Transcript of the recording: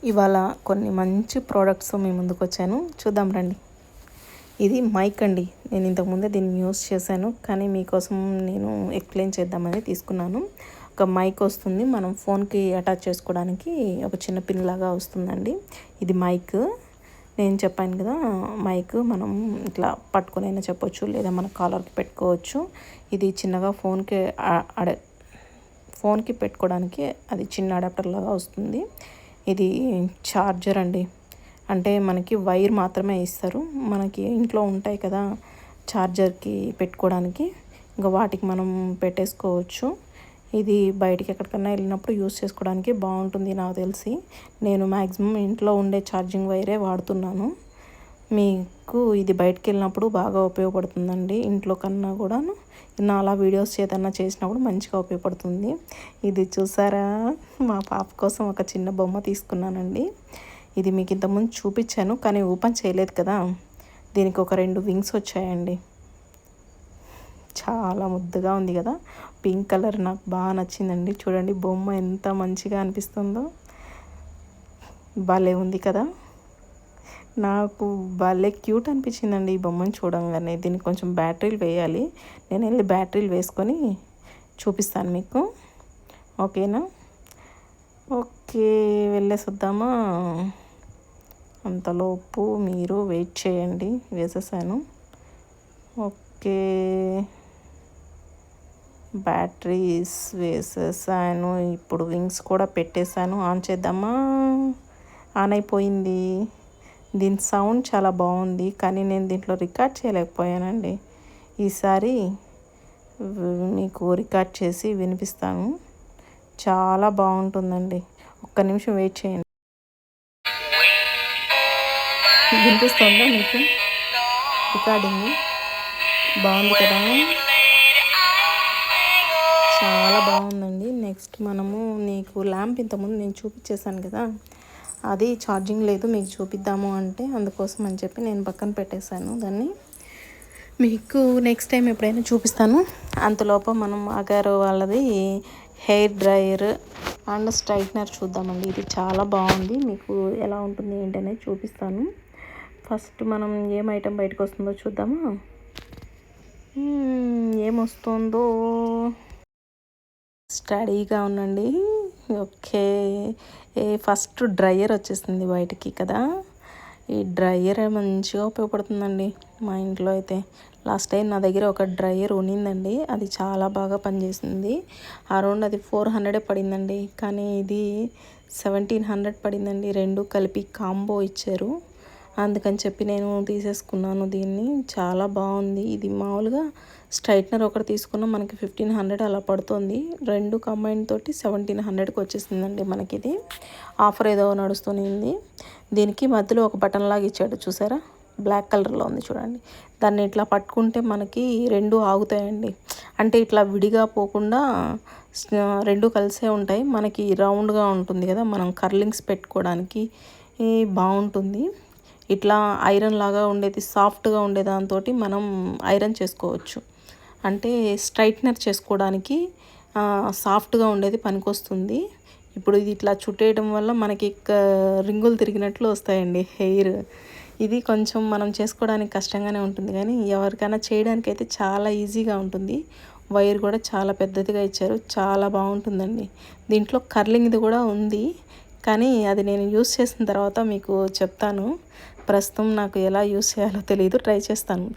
ఇవాళ కొన్ని మంచి ప్రోడక్ట్స్ మీ ముందుకు వచ్చాను, చూద్దాం రండి. ఇది మైక్ అండి. నేను ఇంతకుముందే దీన్ని యూస్ చేశాను, కానీ మీకోసం నేను ఎక్స్ప్లెయిన్ చేద్దామని తీసుకున్నాను. ఒక మైక్ వస్తుంది, మనం ఫోన్కి అటాచ్ చేసుకోవడానికి ఒక చిన్న పిన్ లాగా వస్తుందండి. ఇది మైక్. నేను చెప్పాను కదా, మైక్ మనం ఇట్లా పట్టుకునైనా చెప్పొచ్చు, లేదా మన కాలర్కి పెట్టుకోవచ్చు. ఇది చిన్నగా ఫోన్కి పెట్టుకోవడానికి అది చిన్న అడాప్టర్ లాగా వస్తుంది. ఇది ఛార్జర్ అండి. అంటే మనకి వైర్ మాత్రమే ఇస్తారు. మనకి ఇంట్లో ఉంటాయి కదా ఛార్జర్కి పెట్టుకోవడానికి, ఇంకా వాటికి మనం పెట్టేసుకోవచ్చు. ఇది బయటికి ఎక్కడికన్నా వెళ్ళినప్పుడు యూస్ చేసుకోవడానికి బాగుంటుంది. నాకు తెలిసి నేను మ్యాక్సిమం ఇంట్లో ఉండే ఛార్జింగ్ వైరే వాడుతున్నాను. మీకు ఇది బయటికి వెళ్ళినప్పుడు బాగా ఉపయోగపడుతుందండి. ఇంట్లో కన్నా కూడాను నా అలా వీడియోస్ ఏదన్నా చేసినప్పుడు మంచిగా ఉపయోగపడుతుంది. ఇది చూసారా, మా పాప కోసం ఒక చిన్న బొమ్మ తీసుకున్నానండి. ఇది మీకు ఇంతకుముందు చూపించాను, కానీ ఓపెన్ చేయలేదు కదా. దీనికి ఒక 2 వింగ్స్ వచ్చాయండి. చాలా ముద్దుగా ఉంది కదా. పింక్ కలర్ నాకు బాగా నచ్చిందండి. చూడండి బొమ్మ ఎంత మంచిగా అనిపిస్తుందో, భలే ఉంది కదా. నాకు భలే క్యూట్ అనిపించిందండి ఈ బొమ్మను చూడంగానే. దీనికి కొంచెం బ్యాటరీలు వేయాలి. నేను వెళ్ళి బ్యాటరీలు వేసుకొని చూపిస్తాను మీకు, ఓకేనా? ఓకే, వెళ్ళేసి వద్దామా? అంతలోపు మీరు వెయిట్ చేయండి. వేసేసాను. ఓకే, బ్యాటరీస్ వేసేసాను. ఇప్పుడు వింగ్స్ కూడా పెట్టేశాను. ఆన్ చేద్దామా? ఆన్ అయిపోయింది. దీని సౌండ్ చాలా బాగుంది, కానీ నేను దీంట్లో రికార్డ్ చేయలేకపోయానండి. ఈసారి మీకు రికార్డ్ చేసి వినిపిస్తాను. చాలా బాగుంటుందండి. ఒక్క నిమిషం వెయిట్ చేయండి. వినిపిస్తుందా మీకు? రికార్డింగ్ బాగుంది కదా, చాలా బాగుందండి. నెక్స్ట్ మనము నీకు ల్యాంప్ ఇంతకుముందు నేను చూపించేశాను కదా, అది ఛార్జింగ్ లేదు, మీకు చూపిద్దాము అంటే అందుకోసం అని చెప్పి నేను పక్కన పెట్టేశాను దాన్ని. మీకు నెక్స్ట్ టైం ఎప్పుడైనా చూపిస్తాను. అంతలోపు మనం అగారో వాళ్ళది హెయిర్ డ్రైయర్ అండ్ స్ట్రైట్నర్ చూద్దామండి. ఇది చాలా బాగుంది. మీకు ఎలా ఉంటుంది ఏంటనేది చూపిస్తాను. ఫస్ట్ మనం ఏం ఐటెం బయటకు వస్తుందో చూద్దామా. ఏమొస్తుందో స్టడీగా ఉండండి. ఓకే, ఫస్ట్ డ్రైయర్ వచ్చేసింది బయటికి కదా. ఈ డ్రైయర్ మంచిగా ఉపయోగపడుతుందండి మా ఇంట్లో అయితే. లాస్ట్ టైం నా దగ్గర ఒక డ్రైయర్ ఉన్నిందండి, అది చాలా బాగా పనిచేసింది. అరౌండ్ అది 400 పడిందండి, కానీ ఇది 1700 పడిందండి. 2 కలిపి కాంబో ఇచ్చారు, అందుకని చెప్పి నేను తీసేసుకున్నాను దీన్ని. చాలా బాగుంది. ఇది మామూలుగా స్ట్రైట్నర్ ఒకటి తీసుకున్నా మనకి 1500 అలా పడుతుంది. 2 కంబైన్ తోటి 1700కి వచ్చేసిందండి మనకి. ఇది ఆఫర్ ఏదో నడుస్తుంది. దీనికి మధ్యలో ఒక బటన్ లాగా ఇచ్చాడు చూసారా, బ్లాక్ కలర్లో ఉంది చూడండి. దాన్ని ఇట్లా పట్టుకుంటే మనకి 2 ఆగుతాయండి. అంటే ఇట్లా విడిగా పోకుండా 2 కలిసే ఉంటాయి. మనకి రౌండ్గా ఉంటుంది కదా, మనం కర్లింగ్స్ పెట్టుకోవడానికి బాగుంటుంది. ఇట్లా ఐరన్ లాగా ఉండేది, సాఫ్ట్గా ఉండే దాంతో మనం ఐరన్ చేసుకోవచ్చు. అంటే స్ట్రైట్నర్ చేసుకోవడానికి సాఫ్ట్గా ఉండేది పనికొస్తుంది. ఇప్పుడు ఇది ఇట్లా చుట్టేయడం వల్ల మనకి రింగులు తిరిగినట్లు వస్తాయండి హెయిర్. ఇది కొంచెం మనం చేసుకోవడానికి కష్టంగానే ఉంటుంది, కానీ ఎవరికైనా చేయడానికి అయితే చాలా ఈజీగా ఉంటుంది. వైర్ కూడా చాలా పెద్దదిగా ఇచ్చారు, చాలా బాగుంటుందండి. దీంట్లో కర్లింగ్ది కూడా ఉంది, కానీ అది నేను యూస్ చేసిన తర్వాత మీకు చెప్తాను. ప్రస్తుతం నాకు ఎలా యూస్ చేయాలో తెలియదు, ట్రై చేస్తాను.